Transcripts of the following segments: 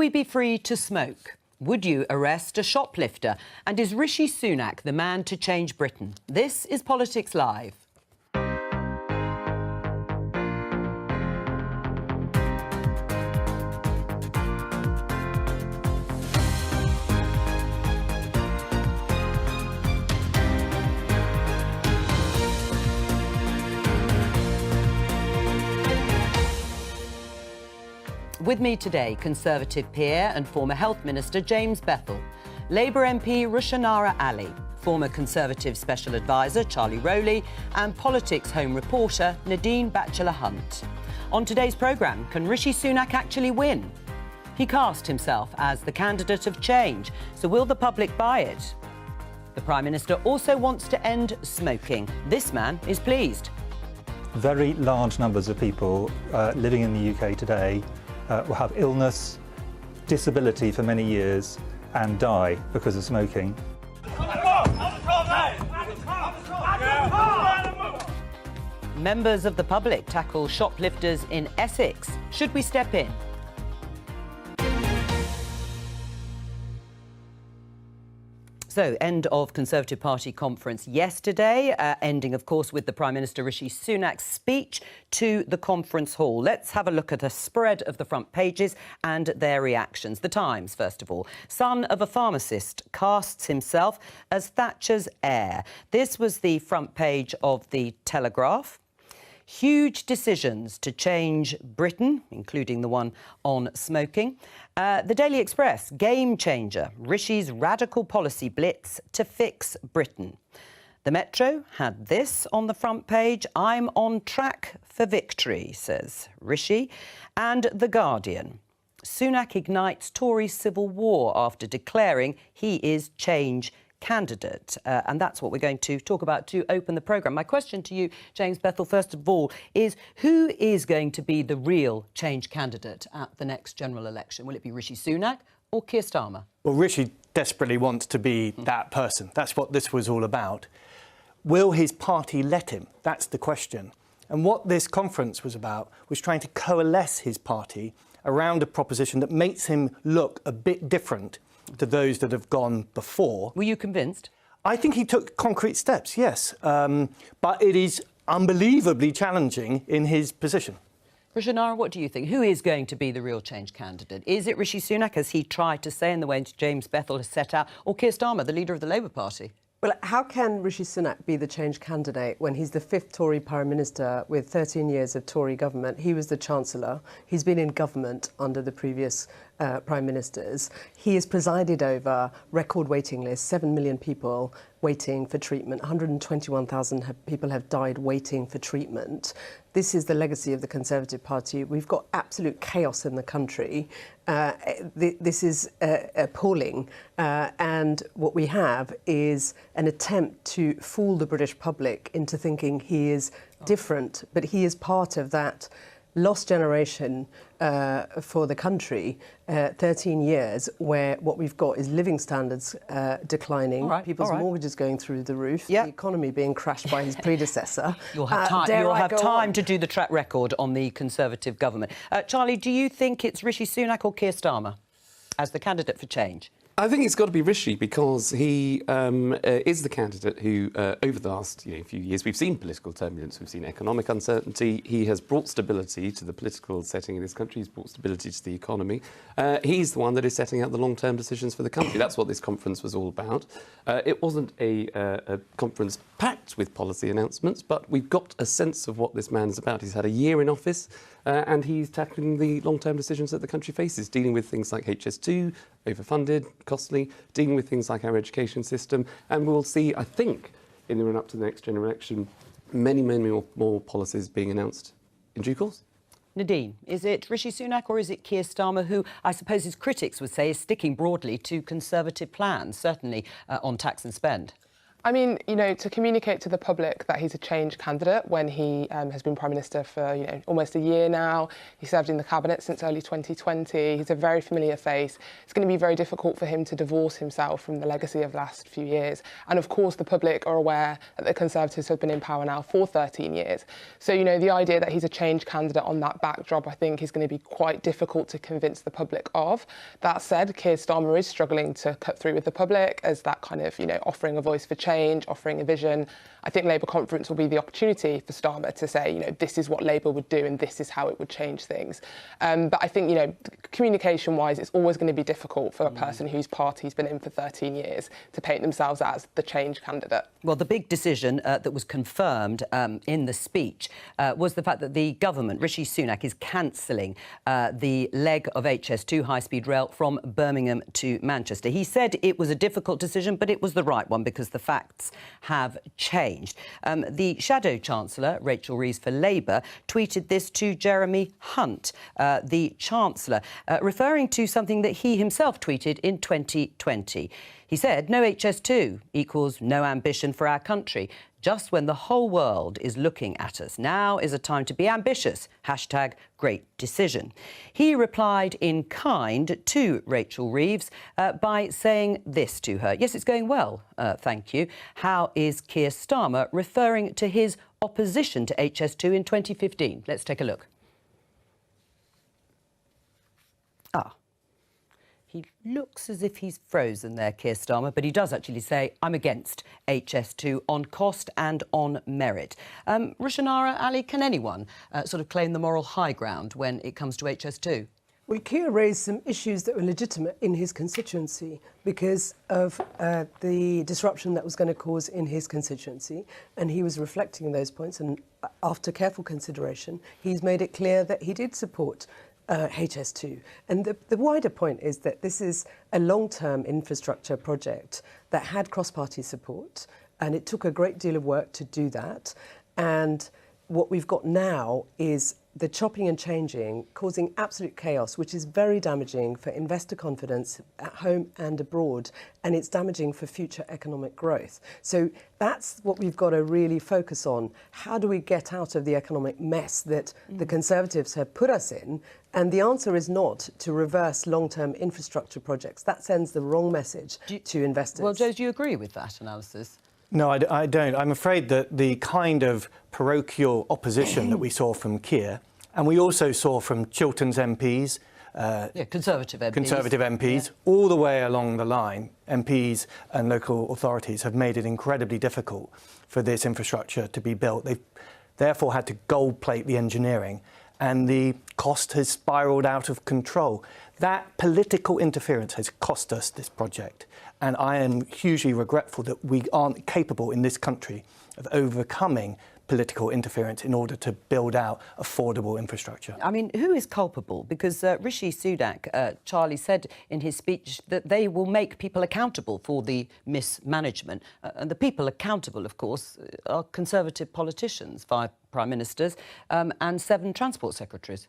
we be free to smoke? Would you arrest a shoplifter? And is Rishi Sunak the man to change Britain? This is Politics Live. With me today, Conservative peer and former Health Minister James Bethell, Labour MP Rushanara Ali, former Conservative Special Advisor Charlie Rowley and Politics Home reporter Nadine Batchelor-Hunt. On today's programme, can Rishi Sunak actually win? He cast himself as the candidate of change, so will the public buy it? The Prime Minister also wants to end smoking. This man is pleased. Very large numbers of people living in the UK today will have illness, disability for many years and die because of smoking. Members of the public tackle shoplifters in Essex. Should we step in? So, end of Conservative Party conference yesterday, ending, of course, with the Prime Minister Rishi Sunak's speech to the conference hall. Let's have a look at a spread of the front pages and their reactions. The Times, first of all. Son of a pharmacist casts himself as Thatcher's heir. This was the front page of the Telegraph. Huge decisions to change Britain, including the one on smoking. The Daily Express, game changer, Rishi's radical policy blitz to fix Britain. The Metro had this on the front page, I'm on track for victory, says Rishi. And The Guardian, Sunak ignites Tory civil war after declaring he is change candidate. And that's what we're going to talk about to open the programme. My question to you, James Bethell, first of all, is who is going to be the real change candidate at the next general election? Will it be Rishi Sunak or Keir Starmer? Well, Rishi desperately wants to be that person. That's what this was all about. Will his party let him? That's the question. And what this conference was about was trying to coalesce his party around a proposition that makes him look a bit different to those that have gone before. Were you convinced? I think he took concrete steps, yes. But it is unbelievably challenging in his position. Rushanara, what do you think? Who is going to be the real change candidate? Is it Rishi Sunak, as he tried to say in the way James Bethell has set out, or Keir Starmer, the leader of the Labour Party? Well, how can Rishi Sunak be the change candidate when he's the fifth Tory Prime Minister with 13 years of Tory government? He was the Chancellor. He's been in government under the previous Prime Ministers. He has presided over record waiting lists, 7 million people waiting for treatment. 121,000 people have died waiting for treatment. This is the legacy of the Conservative Party. We've got absolute chaos in the country. This is appalling. And what we have is an attempt to fool the British public into thinking he is different, but he is part of that lost generation for the country, 13 years, where what we've got is living standards declining, people's mortgages going through the roof, the economy being crashed by his predecessor. You'll have time to do the track record on the Conservative government. Charlie, do you think it's Rishi Sunak or Keir Starmer as the candidate for change? I think it's got to be Rishi because he is the candidate who, over the last few years, we've seen political turbulence, we've seen economic uncertainty. He has brought stability to the political setting in this country. He's brought stability to the economy. He's the one that is setting out the long-term decisions for the country. That's what this conference was all about. It wasn't a conference packed with policy announcements, but we've got a sense of what this man's about. He's had a year in office. And he's tackling the long-term decisions that the country faces, dealing with things like HS2, overfunded, costly, dealing with things like our education system. And we'll see, I think, in the run-up to the next general election, many more policies being announced in due course. Nadine, is it Rishi Sunak or is it Keir Starmer, who I suppose his critics would say is sticking broadly to Conservative plans, certainly on tax and spend? I mean, you know, to communicate to the public that he's a change candidate when he has been Prime Minister for, you know, almost a year now. He served in the Cabinet since early 2020. He's a very familiar face. It's going to be very difficult for him to divorce himself from the legacy of the last few years. And of course, the public are aware that the Conservatives have been in power now for 13 years. So, you know, the idea that he's a change candidate on that backdrop, I think, is going to be quite difficult to convince the public of. That said, Keir Starmer is struggling to cut through with the public as that kind of, you know, offering a voice for change, offering a vision. I think Labour Conference will be the opportunity for Starmer to say, you know, this is what Labour would do and this is how it would change things. But I think, you know, communication-wise, it's always going to be difficult for a person whose party's been in for 13 years to paint themselves as the change candidate. Well, the big decision that was confirmed in the speech was the fact that the government, Rishi Sunak, is cancelling the leg of HS2 high-speed rail from Birmingham to Manchester. He said it was a difficult decision, but it was the right one because the facts have changed. The Shadow Chancellor, Rachel Reeves for Labour, tweeted this to Jeremy Hunt, the Chancellor, referring to something that he himself tweeted in 2020. He said, "No HS2 equals no ambition for our country. Just when the whole world is looking at us, now is a time to be ambitious. Hashtag great decision." He replied in kind to Rachel Reeves by saying this to her. "Yes, it's going well, thank you. How is Keir Starmer?" referring to his opposition to HS2 in 2015. Let's take a look. He looks as if he's frozen there, Keir Starmer, but he does actually say, "I'm against HS2 on cost and on merit." Rushanara Ali, can anyone sort of claim the moral high ground when it comes to HS2? Well, Keir raised some issues that were legitimate in his constituency because of the disruption that was going to cause in his constituency, and he was reflecting on those points, and after careful consideration, he's made it clear that he did support HS2. And the wider point is that this is a long-term infrastructure project that had cross-party support, and it took a great deal of work to do that. And what we've got now is the chopping and changing, causing absolute chaos, which is very damaging for investor confidence at home and abroad, and it's damaging for future economic growth. So that's what we've got to really focus on. How do we get out of the economic mess that the Conservatives have put us in? And the answer is not to reverse long-term infrastructure projects. That sends the wrong message to investors. Well, Joe, do you agree with that analysis? No, I don't. I'm afraid that the kind of parochial opposition that we saw from Keir, and we also saw from Chiltern's MPs, Conservative MPs, all the way along the line, MPs and local authorities have made it incredibly difficult for this infrastructure to be built. They've therefore had to gold plate the engineering, and the cost has spiralled out of control. That political interference has cost us this project. And I am hugely regretful that we aren't capable in this country of overcoming political interference in order to build out affordable infrastructure. I mean, who is culpable? Because Rishi Sunak, Charlie, said in his speech that they will make people accountable for the mismanagement. And the people accountable, of course, are Conservative politicians, 5 prime ministers and 7 transport secretaries.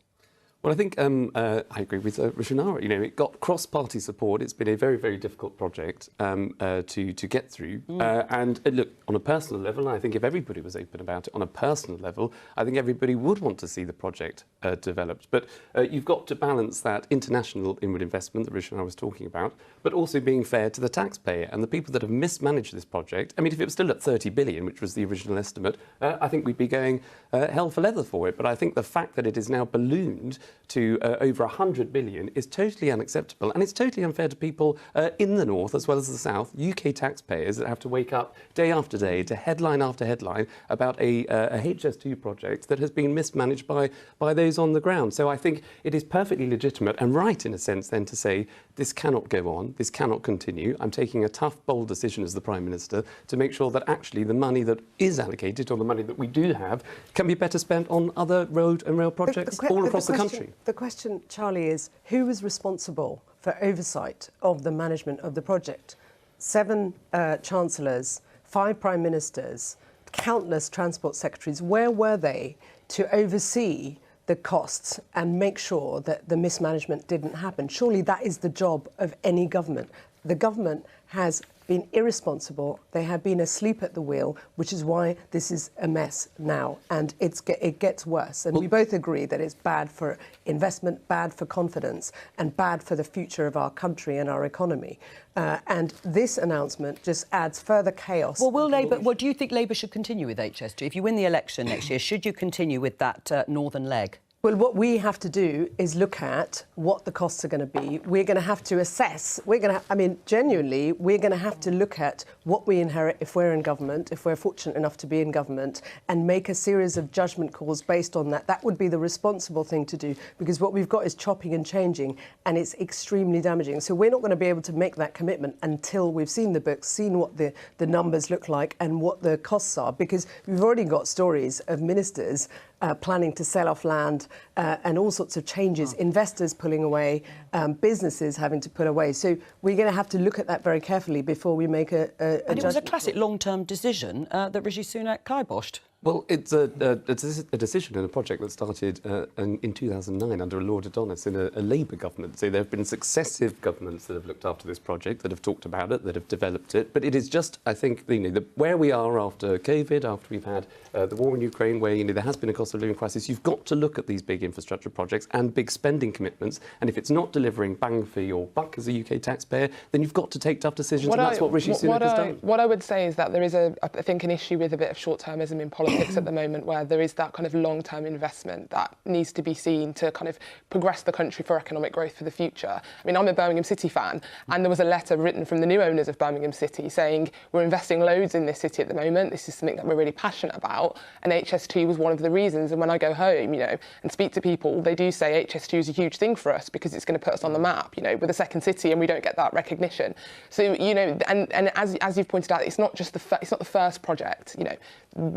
Well, I think I agree with Rushanara. You know, it got cross-party support. It's been a very, very difficult project to get through. And look, on a personal level, I think if everybody was open about it on a personal level, I think everybody would want to see the project developed. But you've got to balance that international inward investment that Rushanara was talking about, but also being fair to the taxpayer and the people that have mismanaged this project. I mean, if it was still at 30 billion, which was the original estimate, I think we'd be going hell for leather for it. But I think the fact that it is now ballooned to over 100 billion is totally unacceptable, and it's totally unfair to people in the north as well as the south, UK taxpayers that have to wake up day after day to headline after headline about a HS2 project that has been mismanaged by those on the ground. So I think it is perfectly legitimate and right in a sense then to say this cannot go on, this cannot continue. I'm taking a tough, bold decision as the Prime Minister to make sure that actually the money that is allocated, or the money that we do have, can be better spent on other road and rail projects all across the country. The question, Charlie, is who was responsible for oversight of the management of the project? 7 chancellors, 5 prime ministers, countless transport secretaries. Where were they to oversee the costs and make sure that the mismanagement didn't happen? Surely that is the job of any government. The government has been irresponsible. They have been asleep at the wheel, which is why this is a mess now. And it gets worse. And we both agree that it's bad for investment, bad for confidence, and bad for the future of our country and our economy. And this announcement just adds further chaos. Well, do you think Labour should continue with HS2? If you win the election next year, should you continue with that northern leg? Well, what we have to do is look at what the costs are going to be. We're going to have to assess. Genuinely, we're going to have to look at what we inherit if we're in government, if we're fortunate enough to be in government, and make a series of judgment calls based on that. That would be the responsible thing to do, because what we've got is chopping and changing, and it's extremely damaging. So we're not going to be able to make that commitment until we've seen the books, seen what the numbers look like and what the costs are, because we've already got stories of ministers planning to sell off land and all sorts of changes, investors pulling away, businesses having to pull away. So we're going to have to look at that very carefully before we make a And it was a judgment classic call. long-term decision that Rishi Sunak kiboshed. Well, it's a decision and a project that started in 2009 under Lord Adonis in a Labour government. So there have been successive governments that have looked after this project, that have talked about it, that have developed it. But it is just, I think, where we are after COVID, after we've had the war in Ukraine, where there has been a cost of living crisis. You've got to look at these big infrastructure projects and big spending commitments. And if it's not delivering bang for your buck as a UK taxpayer, then you've got to take tough decisions. And that's what Rishi Sunak has done. What I would say is that there is, I think, an issue with a bit of short-termism in politics at the moment, where there is that kind of long-term investment that needs to be seen to kind of progress the country for economic growth for the future. I mean, I'm a Birmingham City fan, and there was a letter written from the new owners of Birmingham City saying, we're investing loads in this city at the moment, this is something that we're really passionate about, and HS2 was one of the reasons. And when I go home, and speak to people, they do say HS2 is a huge thing for us because it's going to put us on the map, with a second city, and we don't get that recognition. So, and as you've pointed out, it's not just it's not the first project,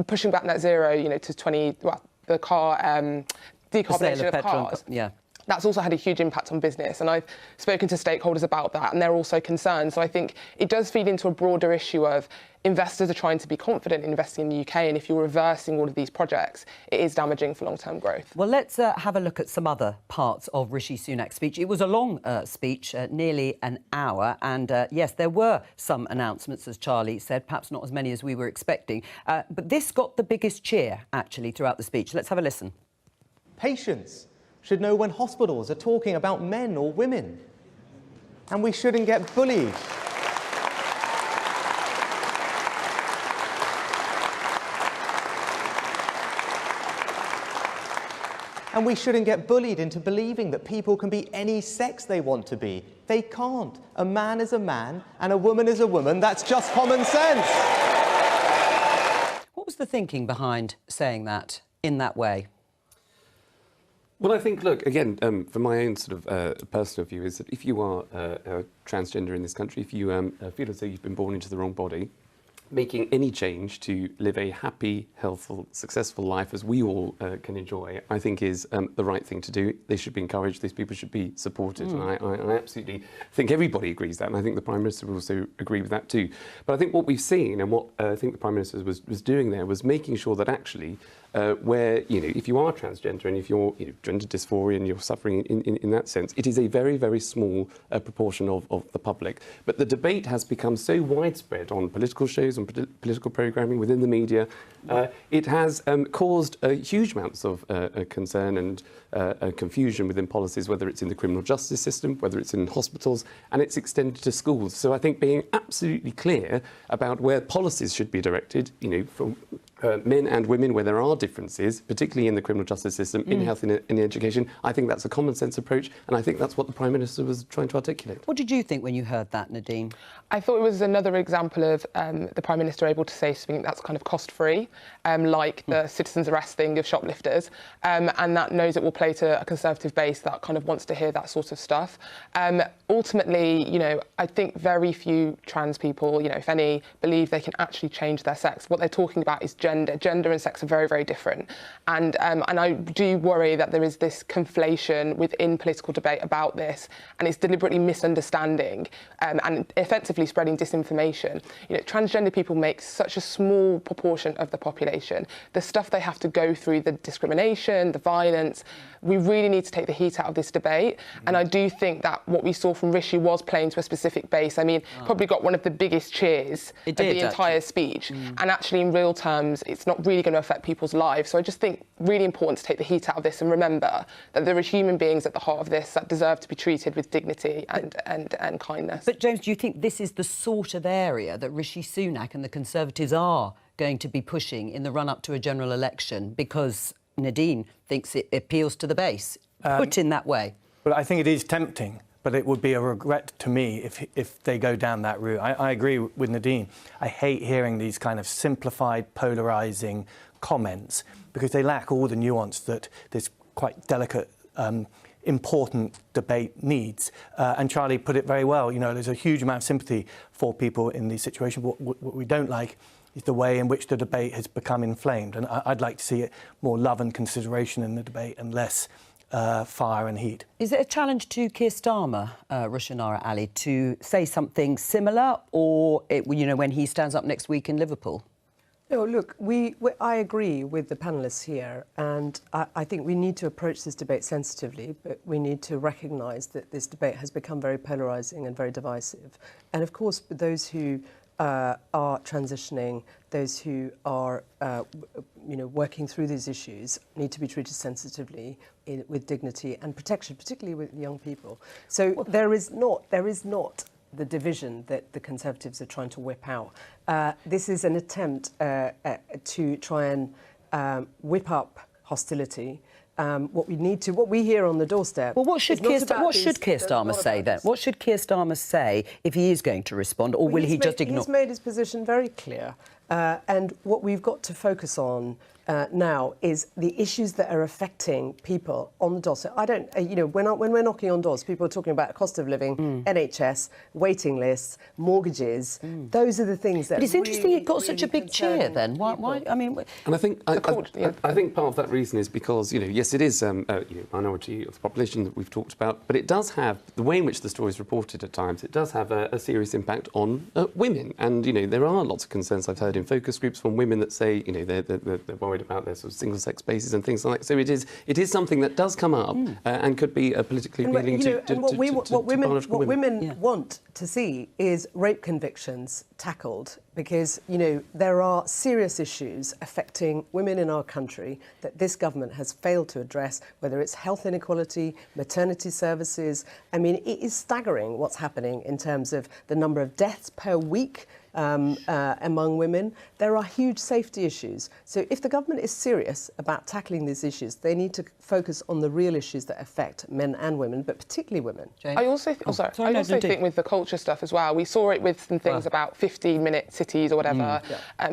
pushing back net zero, to the car decarbonisation of cars. Yeah. That's also had a huge impact on business, and I've spoken to stakeholders about that, and they're also concerned. So I think it does feed into a broader issue of investors are trying to be confident in investing in the UK, and if you're reversing all of these projects, it is damaging for long-term growth. Well, let's have a look at some other parts of Rishi Sunak's speech. It was a long speech, nearly an hour, and yes, there were some announcements, as Charlie said, perhaps not as many as we were expecting. But this got the biggest cheer, actually, throughout the speech. Let's have a listen. Patients should know when hospitals are talking about men or women. And we shouldn't get bullied. And we shouldn't get bullied into believing that people can be any sex they want to be. They can't. A man is a man and a woman is a woman. That's just common sense. What was the thinking behind saying that in that way? Well, I think, look, again, from my own sort of personal view, is that if you are transgender in this country, if you feel as though you've been born into the wrong body, making any change to live a happy, healthful, successful life as we all can enjoy, I think is the right thing to do. They should be encouraged. These people should be supported. And I absolutely think everybody agrees that. And I think the Prime Minister will also agree with that too. But I think what we've seen and what I think the Prime Minister was doing there was making sure that actually where, if you are transgender and if you're gender dysphoria and you're suffering in that sense, it is a very, very small proportion of the public. But the debate has become so widespread on political shows, on political programming within the media. It has caused huge amounts of concern and confusion within policies, whether it's in the criminal justice system, whether it's in hospitals, and it's extended to schools. So I think being absolutely clear about where policies should be directed, from men and women, where there are differences, particularly in the criminal justice system, in health and in education, I think that's a common sense approach, and I think that's what the Prime Minister was trying to articulate. What did you think when you heard that, Nadine? I thought it was another example of the Prime Minister able to say something that's kind of cost-free, like the citizens' arrest thing of shoplifters, and that knows it will play to a Conservative base that kind of wants to hear that sort of stuff. Ultimately, I think very few trans people, if any, believe they can actually change their sex. What they're talking about is gender. Gender and sex are very, very different. And I do worry that there is this conflation within political debate about this, and it's deliberately misunderstanding and effectively spreading disinformation. You know, transgender people make such a small proportion of the population. The stuff they have to go through, the discrimination, the violence, we really need to take the heat out of this debate. And I do think that what we saw from Rishi was playing to a specific base. I mean, probably got one of the biggest cheers of the entire speech. And actually, in real terms, it's not really going to affect people's lives. So I just think really important to take the heat out of this and remember that there are human beings at the heart of this that deserve to be treated with dignity and kindness. But James, do you think this is the sort of area that Rishi Sunak and the Conservatives are going to be pushing in the run-up to a general election? Because Nadine thinks it appeals to the base, put in that way. Well, I think it is tempting, but it would be a regret to me if they go down that route. I agree with Nadine. I hate hearing these kind of simplified, polarising comments because they lack all the nuance that this quite delicate, important debate needs. And Charlie put it very well. You know, there's a huge amount of sympathy for people in these situations. What we don't like is the way in which the debate has become inflamed. And I'd like to see it more love and consideration in the debate and less fire and heat. Is it a challenge to Keir Starmer, Rushanara Ali, to say something similar, or when he stands up next week in Liverpool? No, look, I agree with the panellists here, and I think we need to approach this debate sensitively, but we need to recognise that this debate has become very polarising and very divisive. And of course, those who are transitioning, those who are working through these issues need to be treated sensitively with dignity and protection, particularly with young people. So there is not the division that the Conservatives are trying to whip out. This is an attempt to try and whip up hostility. What we hear on the doorstep. Well, what should Keir Starmer say then? What should Keir Starmer say if he is going to respond, or will he just ignore? He's made his position very clear, and what we've got to focus on now is the issues that are affecting people on the doorstep. I don't, when we're knocking on doors, people are talking about cost of living, NHS, waiting lists, mortgages. Those are the things that. But it's interesting it got such a big cheer then. Why? I mean, and I think I think part of that reason is because yes, it is minority of the population that we've talked about, but it does have the way in which the story is reported at times. It does have a serious impact on women, and there are lots of concerns I've heard in focus groups from women that say they're worried about their sort of single-sex bases and things like that. So it is something that does come up and could be politically appealing to what women want to see is rape convictions tackled, because there are serious issues affecting women in our country that this government has failed to address, whether it's health inequality, maternity services. I mean, it is staggering what's happening in terms of the number of deaths per week among women. There are huge safety issues. So if the government is serious about tackling these issues, they need to focus on the real issues that affect men and women, but particularly women. James? I also think with the culture stuff as well, we saw it with some things about 15-minute cities or whatever,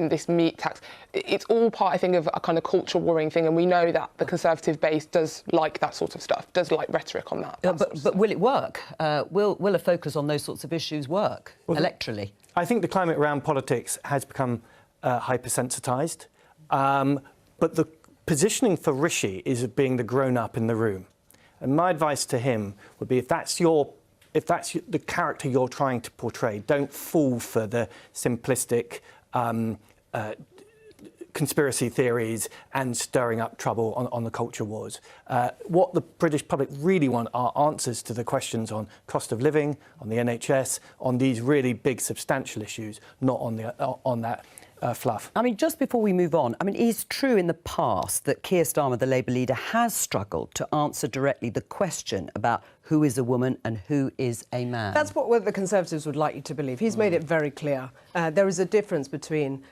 this meat tax. It's all part, I think, of a kind of culture warring thing, and we know that the Conservative base does like that sort of stuff, does like rhetoric on that. But will it work? Will a focus on those sorts of issues work electorally? I think the climate around politics has become hypersensitised, but the positioning for Rishi is of being the grown-up in the room. And my advice to him would be, if that's the character you're trying to portray, don't fall for the simplistic conspiracy theories and stirring up trouble on the culture wars. What the British public really want are answers to the questions on cost of living, on the NHS, on these really big substantial issues, not on that fluff. I mean, just before we move on, it's true in the past that Keir Starmer, the Labour leader, has struggled to answer directly the question about who is a woman and who is a man. That's what the Conservatives would like you to believe. He's made it very clear. There is a difference between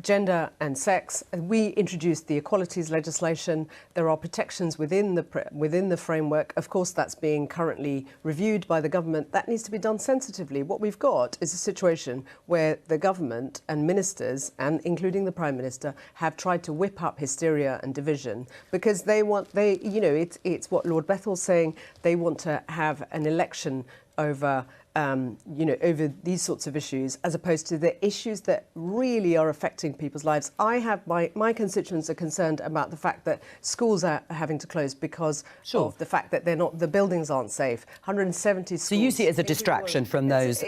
gender and sex. We introduced the equalities legislation. There are protections within the framework. Of course, that's being currently reviewed by the government. That needs to be done sensitively. What we've got is a situation where the government and ministers, and including the Prime Minister, have tried to whip up hysteria and division because it's what Lord Bethel's saying. They want to have an election over over these sorts of issues, as opposed to the issues that really are affecting people's lives. I have my constituents are concerned about the fact that schools are having to close because of the fact that the buildings aren't safe. 170 schools. So you see it as a distraction from those.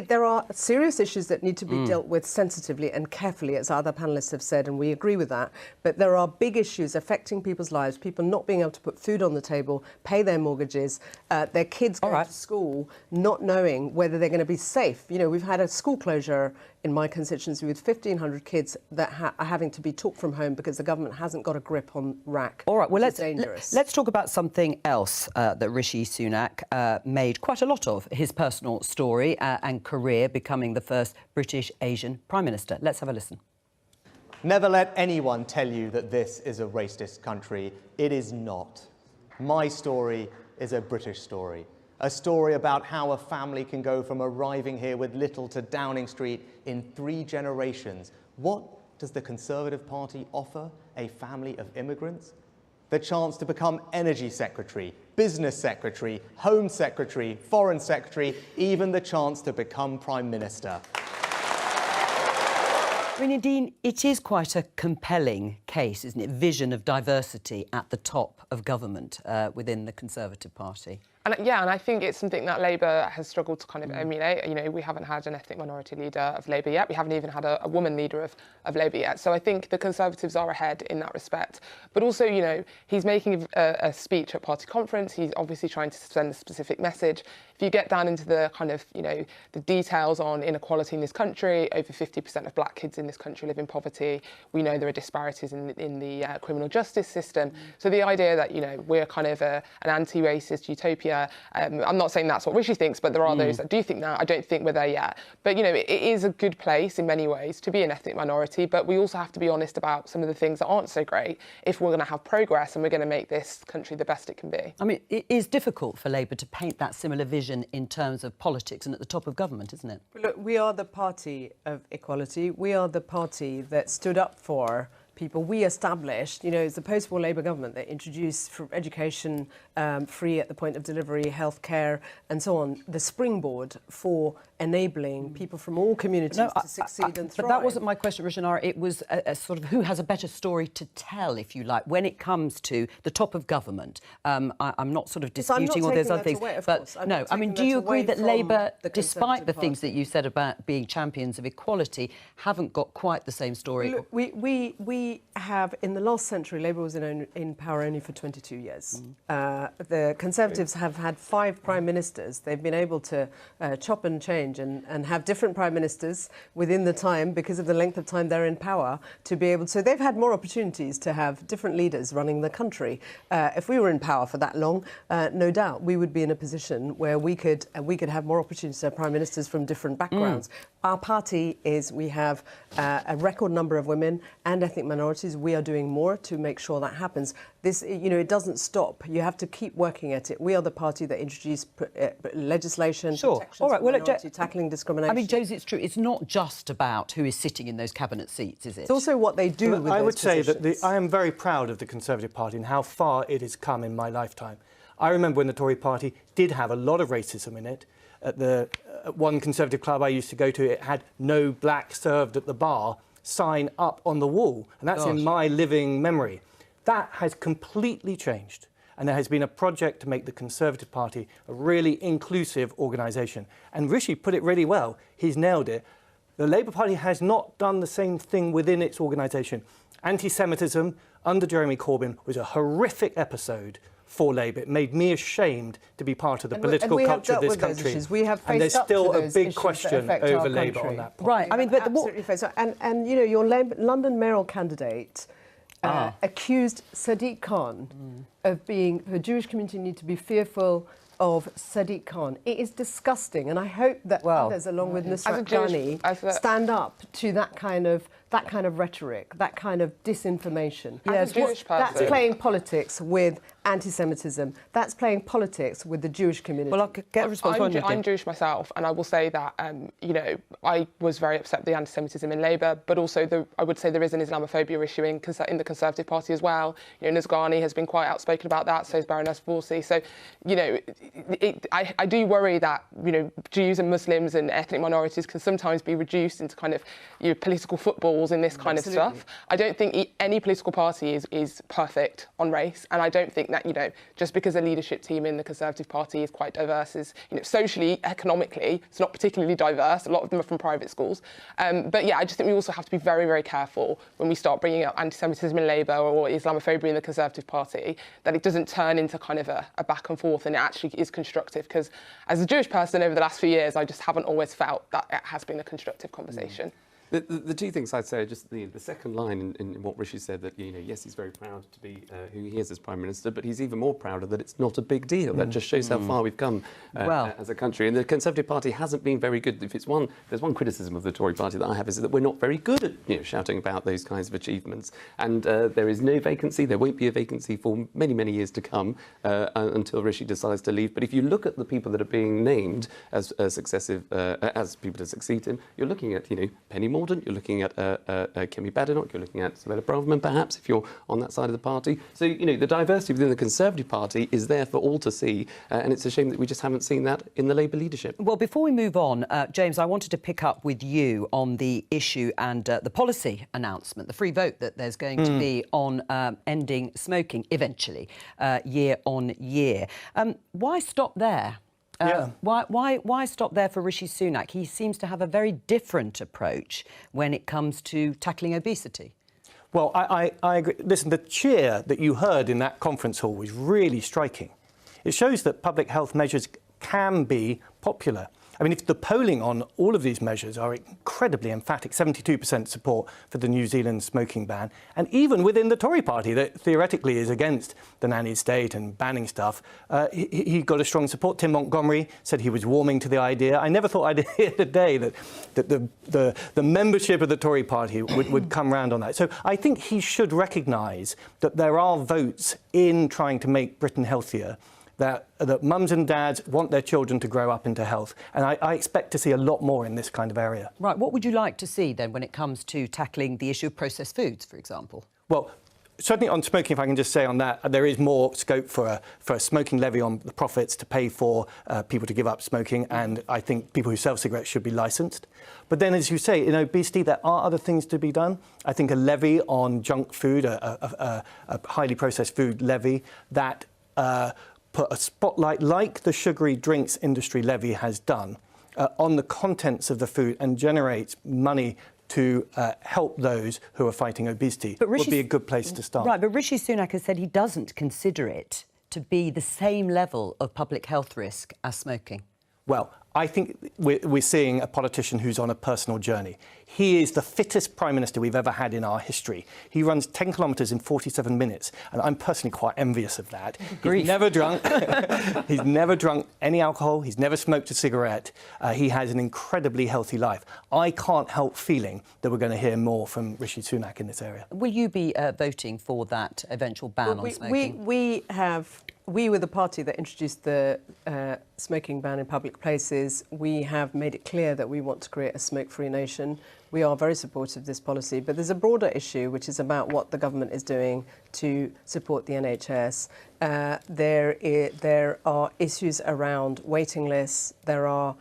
There are serious issues that need to be dealt with sensitively and carefully, as other panellists have said, and we agree with that. But there are big issues affecting people's lives, people not being able to put food on the table, pay their mortgages, their kids going to school, not knowing whether they're going to be safe. We've had a school closure in my constituency with 1,500 kids that are having to be taught from home because the government hasn't got a grip on RAC. All right, well, dangerous. let's talk about something else that Rishi Sunak made quite a lot of, his personal story and career, becoming the first British Asian Prime Minister. Let's have a listen. Never let anyone tell you that this is a racist country. It is not. My story is a British story. A story about how a family can go from arriving here with little to Downing Street in 3 generations. What does the Conservative Party offer a family of immigrants? The chance to become Energy Secretary, Business Secretary, Home Secretary, Foreign Secretary, even the chance to become Prime Minister. I mean, Nadine, it is quite a compelling case, isn't it? Vision of diversity at the top of government within the Conservative Party. And I think it's something that Labour has struggled to kind of emulate. We haven't had an ethnic minority leader of Labour yet. We haven't even had a woman leader of Labour yet. So I think the Conservatives are ahead in that respect. But also, he's making a speech at party conference. He's obviously trying to send a specific message. If you get down into the kind of, the details on inequality in this country, over 50% of black kids in this country live in poverty. We know there are disparities in the criminal justice system. So the idea that, we're kind of an anti-racist utopia, I'm not saying that's what Rishi thinks, but there are those that do think that. I don't think we're there yet. But, it is a good place in many ways to be an ethnic minority, but we also have to be honest about some of the things that aren't so great if we're going to have progress and we're going to make this country the best it can be. I mean, it is difficult for Labour to paint that similar vision in terms of politics and at the top of government, isn't it? Look, we are the party of equality. We are the party that stood up for people. We established, it's the post-war Labour government that introduced education free at the point of delivery, healthcare, and so on, the springboard for enabling people from all communities to succeed and thrive. But that wasn't my question, Rishanara. It was a sort of who has a better story to tell, if you like, when it comes to the top of government. I'm not sort of disputing all those other things. But no, I mean, do you agree that Labour, despite the things that you said about being champions of equality, haven't got quite the same story? Look, we have, in the last century, Labour was in power only for 22 years. The Conservatives have had 5 prime ministers. They've been able to chop and change and have different prime ministers within the time, because of the length of time they're in power, to be able to... They've had more opportunities to have different leaders running the country. If we were in power for that long, no doubt we would be in a position where we could have more opportunities to have prime ministers from different backgrounds. Our party is, we have a record number of women and ethnic minorities. We are doing more to make sure that happens. This, it doesn't stop. You have to keep working at it. We are the party that introduced legislation, protections for minority, tackling discrimination. I mean, Josie, it's true. It's not just about who is sitting in those cabinet seats, is it? It's also what they do with those I would say positions. that I am very proud of the Conservative Party and how far it has come in my lifetime. I remember when the Tory Party did have a lot of racism in it. At one Conservative club I used to go to, it had "No black served at the bar" sign up on the wall, and that's in my living memory. That has completely changed, and there has been a project to make the Conservative Party a really inclusive organisation. And Rishi put it really well. He's nailed it. The Labour Party has not done the same thing within its organisation. Anti-Semitism under Jeremy Corbyn was a horrific episode for Labour. It made me ashamed to be part of the political culture of this country. We have and there's still a big question over Labour on that point. Right. I mean, but absolutely faced. And your London mayoral candidate accused Sadiq Khan of being, the Jewish community need to be fearful of Sadiq Khan. It is disgusting, and I hope that others, along with Nusrat Ghani, stand up to that kind of that kind of rhetoric, that kind of disinformation. As a Jewish That's person- playing politics with anti-Semitism. That's playing politics with the Jewish community. Well, I'll get a response on you. I'm Jewish myself, and I will say that I was very upset with the anti-Semitism in Labour, but also I would say there is an Islamophobia issue in the Conservative Party as well. Nazgani has been quite outspoken about that. So is Baroness Vorsi. So, I do worry that Jews and Muslims and ethnic minorities can sometimes be reduced into kind of political footballs in this kind of stuff. I don't think any political party is perfect on race, and I don't think that just because a leadership team in the Conservative Party is quite diverse, socially, economically, it's not particularly diverse. A lot of them are from private schools. But yeah, I just think we also have to be very, very careful when we start bringing up anti-Semitism in Labour or Islamophobia in the Conservative Party, that it doesn't turn into kind of a back and forth, and it actually is constructive. Because as a Jewish person over the last few years, I just haven't always felt that it has been a constructive conversation. The two things I'd say are just the second line in what Rishi said, that yes, he's very proud to be who he is as Prime Minister, but he's even more prouder that it's not a big deal. That just shows how far we've come as a country. And the Conservative Party hasn't been very good. If there's one criticism of the Tory Party that I have, is that we're not very good at shouting about those kinds of achievements. And there is no vacancy. There won't be a vacancy for many, many years to come until Rishi decides to leave. But if you look at the people that are being named as as people to succeed him, you're looking at Penny Mordaunt, you're looking at Kemi Badenoch, you're looking at Suella Braverman, perhaps, if you're on that side of the party. So, the diversity within the Conservative Party is there for all to see, and it's a shame that we just haven't seen that in the Labour leadership. Well, before we move on, James, I wanted to pick up with you on the issue and the policy announcement, the free vote that there's going to be on ending smoking eventually, year on year. Why stop there? Why stop there for Rishi Sunak? He seems to have a very different approach when it comes to tackling obesity. Well, I agree. Listen, the cheer that you heard in that conference hall was really striking. It shows that public health measures can be popular. I mean, if the polling on all of these measures are incredibly emphatic, 72% support for the New Zealand smoking ban, and even within the Tory party that theoretically is against the nanny state and banning stuff, he got a strong support. Tim Montgomery said he was warming to the idea. I never thought I'd hear the day that the membership of the Tory party would come round on that. So I think he should recognise that there are votes in trying to make Britain healthier, that mums and dads want their children to grow up into health. And I expect to see a lot more in this kind of area. Right. What would you like to see, then, when it comes to tackling the issue of processed foods, for example? Well, certainly on smoking, if I can just say on that, there is more scope for a smoking levy on the profits to pay for people to give up smoking. And I think people who sell cigarettes should be licensed. But then, as you say, in obesity, there are other things to be done. I think a levy on junk food, a highly processed food levy that put a spotlight, like the sugary drinks industry levy has done, on the contents of the food and generates money to help those who are fighting obesity would be a good place to start. Right, but Rishi Sunak has said he doesn't consider it to be the same level of public health risk as smoking. Well, I think we're seeing a politician who's on a personal journey. He is the fittest Prime Minister we've ever had in our history. He runs 10 kilometres in 47 minutes, and I'm personally quite envious of that. He's never drunk. He's never drunk any alcohol. He's never smoked a cigarette. He has an incredibly healthy life. I can't help feeling that we're going to hear more from Rishi Sunak in this area. Will you be voting for that eventual ban on smoking? We were the party that introduced the smoking ban in public places. We have made it clear that we want to create a smoke-free nation. We are very supportive of this policy, but there's a broader issue which is about what the government is doing to support the NHS. There are issues around waiting lists. There are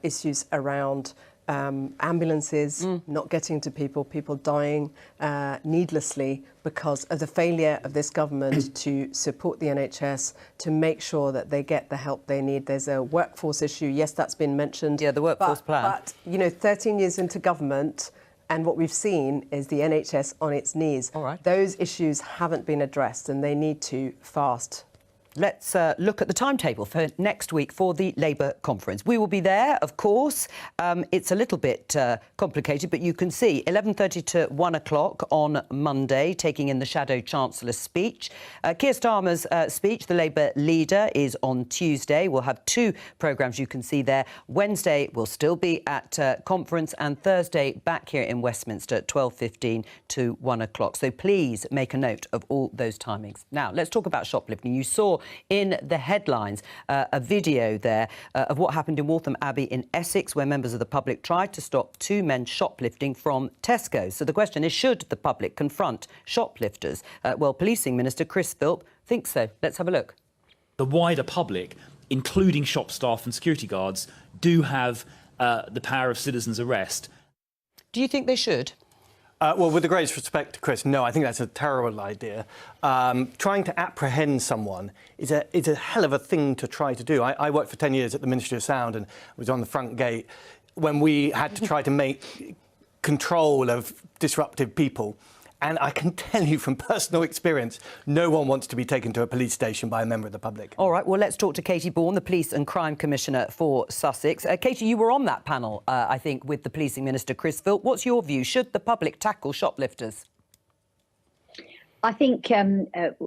issues around ambulances not getting to people dying needlessly because of the failure of this government to support the NHS, to make sure that they get the help they need. There's a workforce issue. Yes, that's been mentioned. Yeah, the workforce plan. But, 13 years into government, and what we've seen is the NHS on its knees. All right. Those issues haven't been addressed, and they need to fast let's look at the timetable for next week for the Labour conference. We will be there, of course. It's a little bit complicated, but you can see 11:30 to 1 o'clock on Monday, taking in the Shadow Chancellor's speech. Keir Starmer's speech, the Labour leader, is on Tuesday. We'll have two programmes you can see there. Wednesday will still be at conference, and Thursday back here in Westminster at 12:15 to 1 o'clock. So please make a note of all those timings. Now, let's talk about shoplifting. You saw in the headlines a video there of what happened in Waltham Abbey in Essex, where members of the public tried to stop two men shoplifting from Tesco. So the question is, should the public confront shoplifters? Well, Policing Minister Chris Philp thinks so. Let's have a look. The wider public, including shop staff and security guards, do have the power of citizen's arrest. Do you think they should? Well, with the greatest respect to Chris, no, I think that's a terrible idea. Trying to apprehend someone is a hell of a thing to try to do. I worked for 10 years at the Ministry of Sound and was on the front gate when we had to try to make control of disruptive people. And I can tell you from personal experience, no one wants to be taken to a police station by a member of the public. All right, well, let's talk to Katie Bourne, the Police and Crime Commissioner for Sussex. Katie, you were on that panel, I think, with the Policing Minister, Chris Philp. What's your view? Should the public tackle shoplifters? I think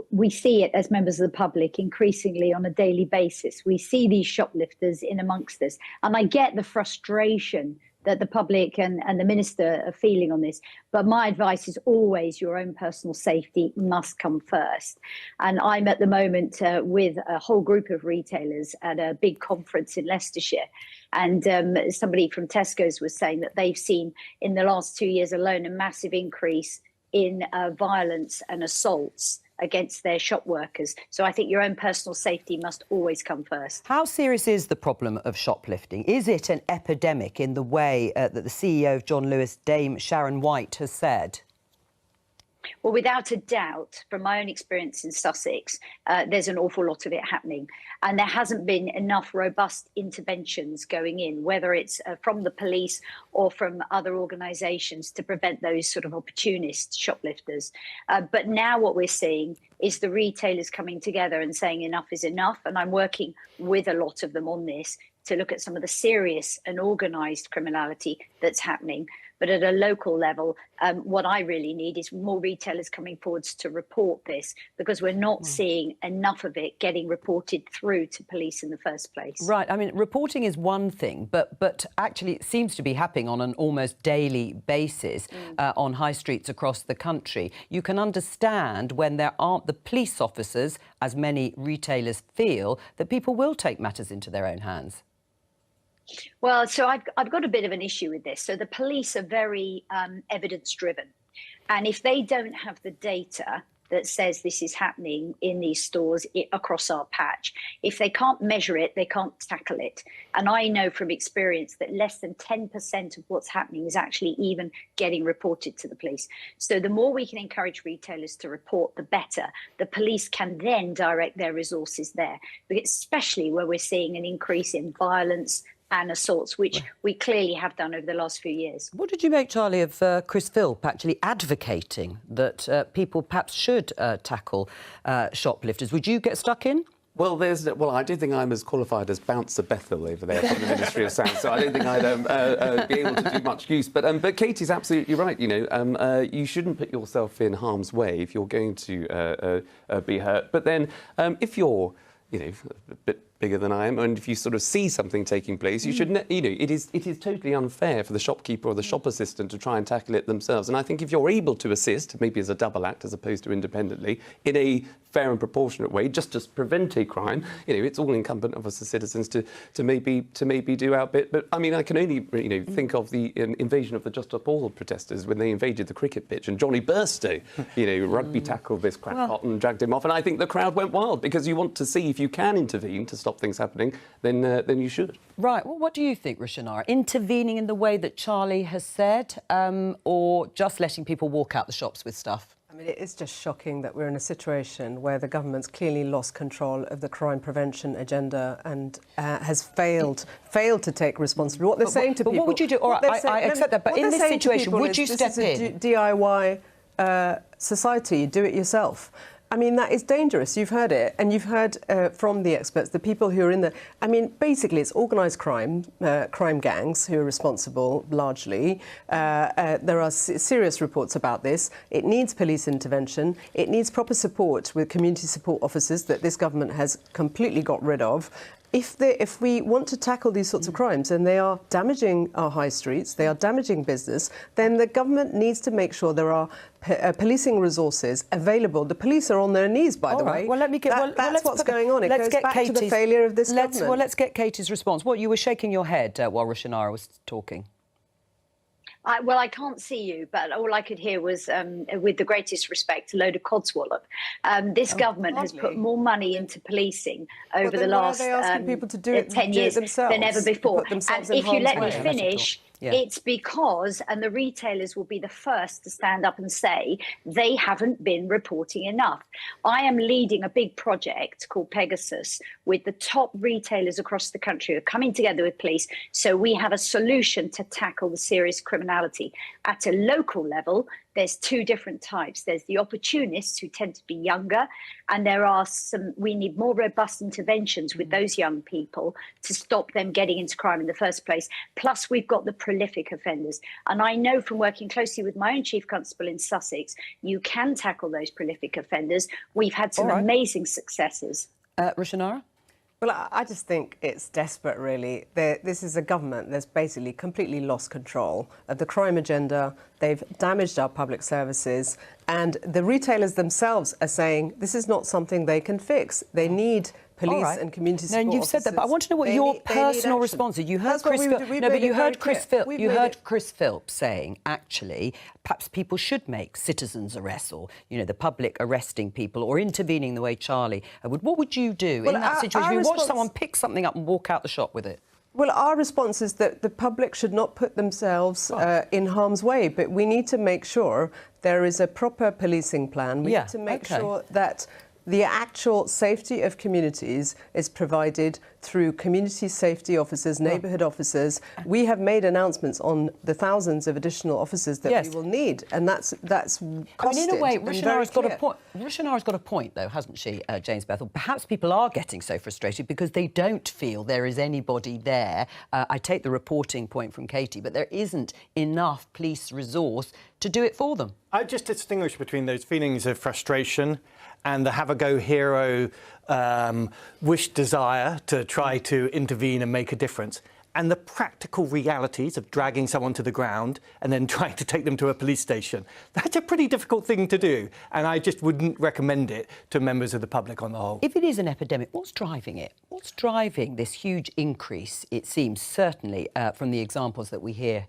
we see it as members of the public increasingly on a daily basis. We see these shoplifters in amongst us. And I get the frustration that the public and the minister are feeling on this. But my advice is always your own personal safety must come first. And I'm at the moment with a whole group of retailers at a big conference in Leicestershire. And somebody from Tesco's was saying that they've seen in the last 2 years alone a massive increase in violence and assaults against their shop workers. So I think your own personal safety must always come first. How serious is the problem of shoplifting? Is it an epidemic in the way that the CEO of John Lewis, Dame Sharon White, has said? Well, without a doubt, from my own experience in Sussex, there's an awful lot of it happening. And there hasn't been enough robust interventions going in, whether it's from the police or from other organisations, to prevent those sort of opportunist shoplifters. But now what we're seeing is the retailers coming together and saying enough is enough. And I'm working with a lot of them on this to look at some of the serious and organised criminality that's happening. But at a local level, what I really need is more retailers coming forwards to report this, because we're not seeing enough of it getting reported through to police in the first place. Right. I mean, reporting is one thing, but actually it seems to be happening on an almost daily basis on high streets across the country. You can understand when there aren't the police officers, as many retailers feel, that people will take matters into their own hands. Well, so I've got a bit of an issue with this. So the police are very evidence-driven. And if they don't have the data that says this is happening in these stores across our patch, if they can't measure it, they can't tackle it. And I know from experience that less than 10% of what's happening is actually even getting reported to the police. So the more we can encourage retailers to report, the better. The police can then direct their resources there, especially where we're seeing an increase in violence and assaults, which we clearly have done over the last few years. What did you make, Charlie, of Chris Philp actually advocating that people perhaps should tackle shoplifters? Would you get stuck in? Well, I don't think I'm as qualified as Bouncer Bethel over there from the Ministry of Sound, so I don't think I'd be able to do much use. But Katie's absolutely right. You know, you shouldn't put yourself in harm's way if you're going to be hurt. But then, if you're, you know, a bit bigger than I am, and if you sort of see something taking place, you should, you know, it is totally unfair for the shopkeeper or the shop assistant to try and tackle it themselves. And I think if you're able to assist, maybe as a double act as opposed to independently, in a fair and proportionate way, just to prevent a crime, you know, it's all incumbent of us as citizens to maybe do our bit. But I mean, I can only, you know, think of the invasion of the Just Stop Oil protesters when they invaded the cricket pitch, and Johnny Burstow, you know, rugby tackled this crackpot and dragged him off. And I think the crowd went wild, because you want to see if you can intervene to stop things happening, then you should. Right. Well, what do you think, Rishanara? Intervening in the way that Charlie has said, or just letting people walk out the shops with stuff? I mean, it is just shocking that we're in a situation where the government's clearly lost control of the crime prevention agenda and has failed to take responsibility. What they're saying to people... But what would you do? All right, I accept that, but in this situation, would you step in? This is a DIY society. You do it yourself. I mean, that is dangerous. You've heard it, and you've heard from the experts, the people who are in the... I mean, basically, it's organised crime, crime gangs who are responsible, largely. There are serious reports about this. It needs police intervention. It needs proper support with community support officers that this government has completely got rid of. If we want to tackle these sorts of crimes, and they are damaging our high streets, they are damaging business, then the government needs to make sure there are policing resources available. The police are on their knees, by the way. Well, let me get... That's what's going on. It goes back to the failure of this government. Well, let's get Katie's response. What, you were shaking your head while Rushanara was talking? Well, I can't see you, but all I could hear was, with the greatest respect, a load of codswallop. This government has put more money into policing over the last why are they asking people to do it, 10 years than ever before. And if you let me finish, it's because, and the retailers will be the first to stand up and say, they haven't been reporting enough. I am leading a big project called Pegasus with the top retailers across the country who are coming together with police. So we have a solution to tackle the serious criminality. At a local level, there's two different types. There's the opportunists who tend to be younger, and there are we need more robust interventions with those young people to stop them getting into crime in the first place. Plus, we've got the prolific offenders. And I know from working closely with my own chief constable in Sussex, you can tackle those prolific offenders. We've had some amazing successes. Rushanara? Well, I just think it's desperate, really. This is a government that's basically completely lost control of the crime agenda. They've damaged our public services. And the retailers themselves are saying this is not something they can fix. They need police and community support. No, you've said that, but I want to know what your personal response is. You heard Chris Philp. No, but you heard Chris Philp. You heard Chris Philp saying, actually, perhaps people should make citizens arrests, or the public arresting people, or intervening the way Charlie would. What would you do in that situation? If you watch someone pick something up and walk out the shop with it. Well, our response is that the public should not put themselves in harm's way, but we need to make sure there is a proper policing plan. We need to make sure that the actual safety of communities is provided through community safety officers, neighbourhood officers. We have made announcements on the thousands of additional officers that we will need, and that's costed. I mean, in a way, Rushanara's got a point. Rushanara's got a point, though, hasn't she, James Bethel? Perhaps people are getting so frustrated because they don't feel there is anybody there. I take the reporting point from Katie, but there isn't enough police resource to do it for them. I just distinguish between those feelings of frustration and the have-a-go hero desire to try to intervene and make a difference, and the practical realities of dragging someone to the ground and then trying to take them to a police station. That's a pretty difficult thing to do, and I just wouldn't recommend it to members of the public on the whole. If it is an epidemic, what's driving it? What's driving this huge increase, it seems, certainly from the examples that we hear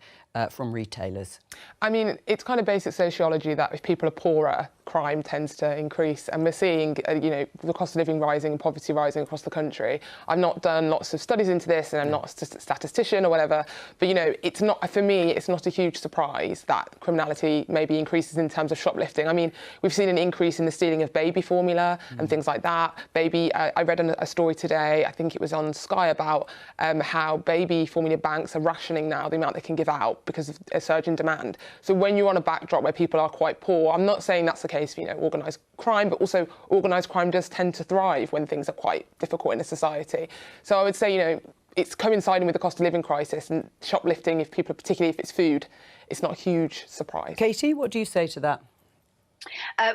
from retailers? I mean, it's kind of basic sociology that if people are poorer, crime tends to increase, and we're seeing, the cost of living rising and poverty rising across the country. I've not done lots of studies into this, and I'm not a statistician or whatever, but it's not, for me, it's not a huge surprise that criminality maybe increases in terms of shoplifting. I mean, we've seen an increase in the stealing of baby formula and things like that. I read a story today, I think it was on Sky, about how baby formula banks are rationing now the amount they can give out because of a surge in demand. So when you're on a backdrop where people are quite poor, I'm not saying that's the case for, organised crime, but also organised crime does tend to thrive when things are quite difficult in a society. So I would say, it's coinciding with the cost of living crisis, and shoplifting, particularly if it's food, it's not a huge surprise. Katie, what do you say to that?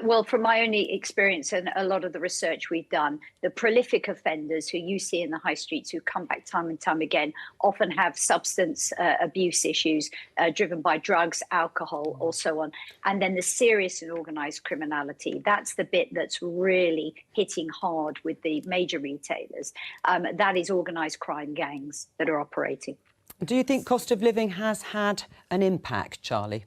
Well, from my own experience and a lot of the research we've done, the prolific offenders who you see in the high streets who come back time and time again often have substance abuse issues driven by drugs, alcohol, or so on. And then the serious and organised criminality, that's the bit that's really hitting hard with the major retailers. That is organised crime gangs that are operating. Do you think cost of living has had an impact, Charlie?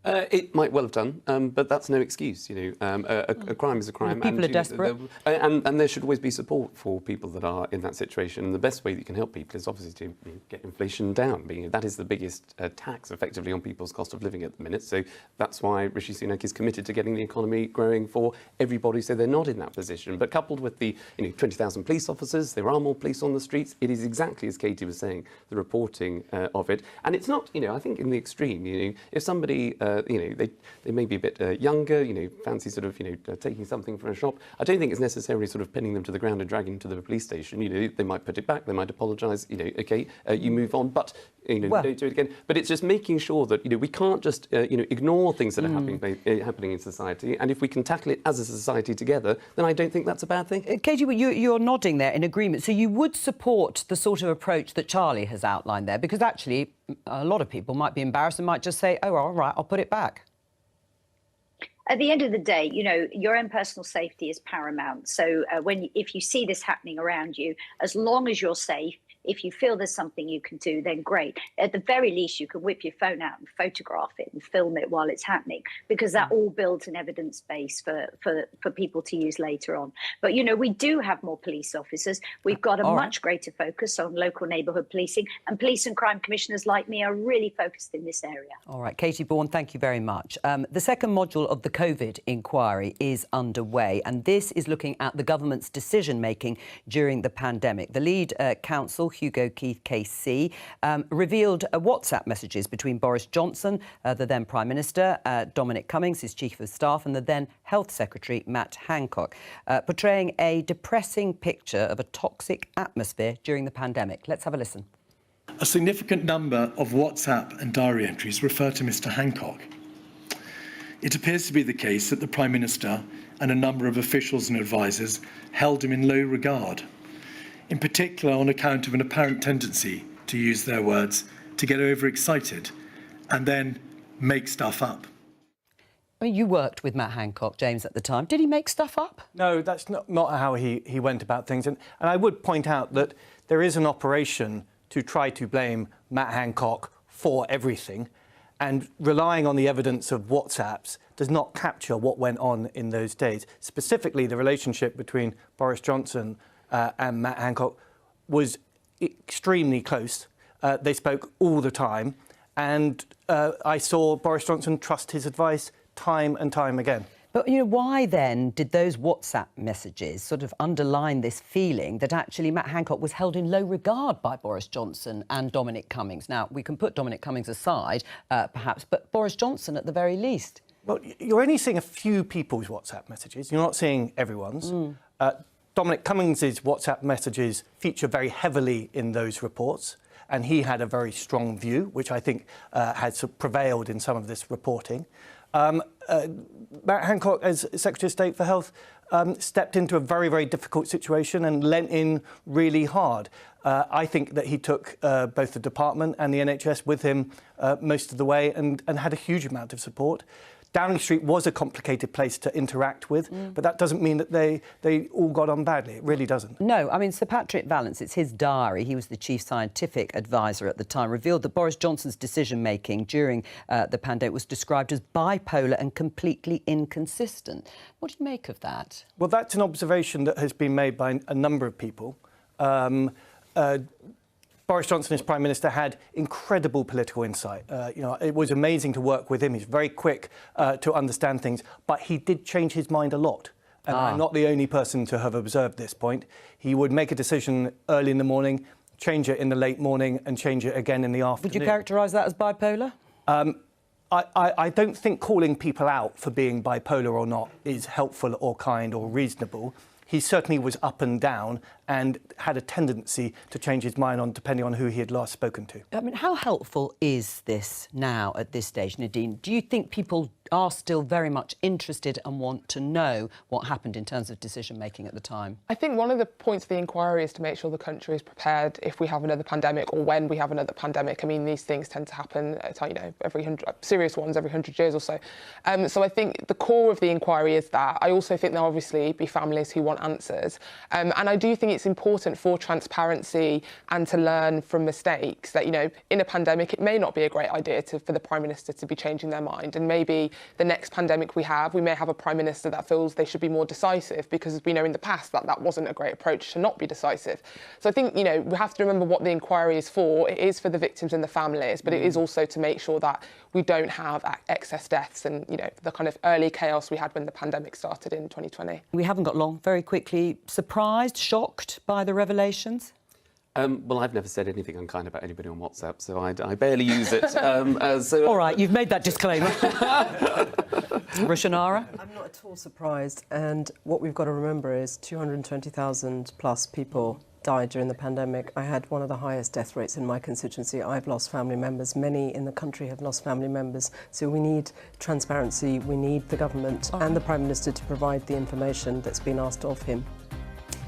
It might well have done, but that's no excuse. A crime is a crime. People are desperate. And there should always be support for people that are in that situation. And the best way that you can help people is obviously to get inflation down. That is the biggest tax, effectively, on people's cost of living at the minute. So that's why Rishi Sunak is committed to getting the economy growing for everybody, so they're not in that position. But coupled with the 20,000 police officers, there are more police on the streets. It is exactly as Katie was saying, the reporting of it. And it's not, I think in the extreme, if somebody they may be a bit younger, fancy sort of, taking something from a shop. I don't think it's necessarily sort of pinning them to the ground and dragging them to the police station. They might put it back, they might apologise, OK, you move on, but, don't do it again. But it's just making sure that, we can't just, ignore things that are happening in society. And if we can tackle it as a society together, then I don't think that's a bad thing. Katie, you're nodding there in agreement. So you would support the sort of approach that Charlie has outlined there? Because actually, a lot of people might be embarrassed and might just say, oh, all right, I'll put it back. At the end of the day, your own personal safety is paramount. So if you see this happening around you, as long as you're safe, if you feel there's something you can do, then great. At the very least, you can whip your phone out and photograph it and film it while it's happening, because that all builds an evidence base for people to use later on. But, we do have more police officers. We've got a much greater focus on local neighbourhood policing, and police and crime commissioners like me are really focused in this area. All right, Katie Bourne, thank you very much. The second module of the COVID inquiry is underway, and this is looking at the government's decision-making during the pandemic. The lead counsel, Hugo Keith KC, revealed WhatsApp messages between Boris Johnson, the then Prime Minister, Dominic Cummings, his Chief of Staff, and the then Health Secretary, Matt Hancock, portraying a depressing picture of a toxic atmosphere during the pandemic. Let's have a listen. A significant number of WhatsApp and diary entries refer to Mr. Hancock. It appears to be the case that the Prime Minister and a number of officials and advisers held him in low regard, in particular on account of an apparent tendency, to use their words, to get overexcited and then make stuff up. I mean, you worked with Matt Hancock, James, at the time. Did he make stuff up? No, that's not how he went about things. And I would point out that there is an operation to try to blame Matt Hancock for everything, and relying on the evidence of WhatsApps does not capture what went on in those days. Specifically, the relationship between Boris Johnson and Matt Hancock was extremely close. They spoke all the time, and I saw Boris Johnson trust his advice time and time again. But, why then did those WhatsApp messages sort of underline this feeling that actually Matt Hancock was held in low regard by Boris Johnson and Dominic Cummings? Now, we can put Dominic Cummings aside, perhaps, but Boris Johnson at the very least. Well, you're only seeing a few people's WhatsApp messages. You're not seeing everyone's. Dominic Cummings' WhatsApp messages feature very heavily in those reports, and he had a very strong view, which I think has prevailed in some of this reporting. Matt Hancock, as Secretary of State for Health, stepped into a very, very difficult situation and lent in really hard. I think that he took both the department and the NHS with him most of the way and had a huge amount of support. Downing Street was a complicated place to interact with, but that doesn't mean that they all got on badly. It really doesn't. No, I mean, Sir Patrick Vallance, it's his diary, he was the chief scientific advisor at the time, revealed that Boris Johnson's decision-making during the pandemic was described as bipolar and completely inconsistent. What do you make of that? Well, that's an observation that has been made by a number of people. Boris Johnson, as Prime Minister, had incredible political insight. It was amazing to work with him. He's very quick to understand things, but he did change his mind a lot. And I'm not the only person to have observed this point. He would make a decision early in the morning, change it in the late morning, and change it again in the afternoon. Would you characterise that as bipolar? I don't think calling people out for being bipolar or not is helpful or kind or reasonable. He certainly was up and down and had a tendency to change his mind on depending on who he had last spoken to. I mean, how helpful is this now at this stage, Nadine? Do you think people are still very much interested and want to know what happened in terms of decision-making at the time? I think one of the points of the inquiry is to make sure the country is prepared if we have another pandemic or when we have another pandemic. I mean, these things tend to happen, every 100, serious ones every 100 years or so. So I think the core of the inquiry is that. I also think there'll obviously be families who want answers. And I do think it's important for transparency and to learn from mistakes that, in a pandemic, it may not be a great idea for the Prime Minister to be changing their mind. And maybe the next pandemic we may have a Prime Minister that feels they should be more decisive, because we know in the past that wasn't a great approach to not be decisive. So I think, we have to remember what the inquiry is for. It is for the victims and the families, but it is also to make sure that we don't have excess deaths and, the kind of early chaos we had when the pandemic started in 2020. We haven't got long. Very quickly, surprised, shocked by the revelations? Well, I've never said anything unkind about anybody on WhatsApp, so I barely use it. All right, you've made that disclaimer. Rushanara? I'm not at all surprised. And what we've got to remember is 220,000 plus people died during the pandemic. I had one of the highest death rates in my constituency. I've lost family members. Many in the country have lost family members. So we need transparency. We need the government and the Prime Minister to provide the information that's been asked of him.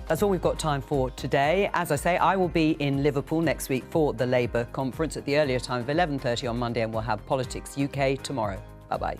That's all we've got time for today. As I say, I will be in Liverpool next week for the Labour conference at the earlier time of 11:30 on Monday, and we'll have Politics UK tomorrow. Bye-bye.